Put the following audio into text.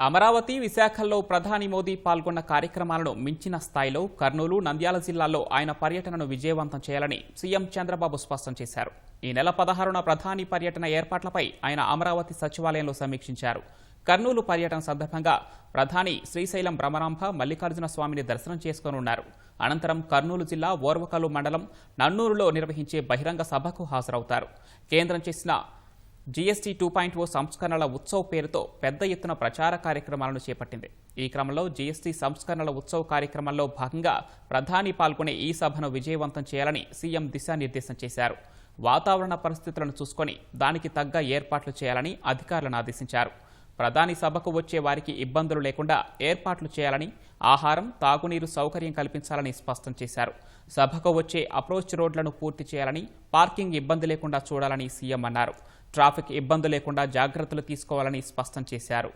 అమరావతి, విశాఖల్లో ప్రధాని మోదీ పాల్గొన్న కార్యక్రమాలను మించిన స్థాయిలో కర్నూలు, నంద్యాల జిల్లాల్లో ఆయన పర్యటనను విజయవంతం చేయాలని సీఎం చంద్రబాబు స్పష్టం చేశారు. ఈ నెల 16న ప్రధాని పర్యటన ఏర్పాట్లపై ఆయన అమరావతి సచివాలయంలో సమీక్షించారు. కర్నూలు పర్యటన సందర్భంగా ప్రధాని శ్రీశైలం భ్రమరాంభ మల్లికార్జున స్వామిని దర్శనం చేసుకోనున్నారు. అనంతరం కర్నూలు జిల్లా ఓర్వకల్లు మండలం నన్నూరులో నిర్వహించే బహిరంగ సభకు హాజరవుతారు. కేంద్రం చేసిన జీఎస్టీ 2.0 సంస్కరణల ఉత్సవ్ పేరుతో పెద్ద ఎత్తున ప్రచార కార్యక్రమాలను చేపట్టింది. ఈ క్రమంలో జీఎస్టీ సంస్కరణల ఉత్సవ్ కార్యక్రమంలో భాగంగా ప్రధాని పాల్గొనే ఈ సభను విజయవంతం చేయాలని సీఎం దిశానిర్దేశం చేశారు. వాతావరణ పరిస్థితులను చూసుకొని దానికి తగ్గ ఏర్పాట్లు చేయాలని అధికారులను ఆదేశించారు. ప్రధాని సభకు వచ్చే వారికి ఇబ్బందులు లేకుండా ఏర్పాట్లు చేయాలని, ఆహారం, తాగునీరు సౌకర్యం కల్పించాలని స్పష్టం చేశారు. సభకు వచ్చే అప్రోచ్ రోడ్లను పూర్తి చేయాలని, పార్కింగ్ ఇబ్బంది లేకుండా చూడాలని సీఎం అన్నారు. ట్రాఫిక్ ఇబ్బంది లేకుండా జాగ్రత్తలు తీసుకోవాలని స్పష్టం చేశారు.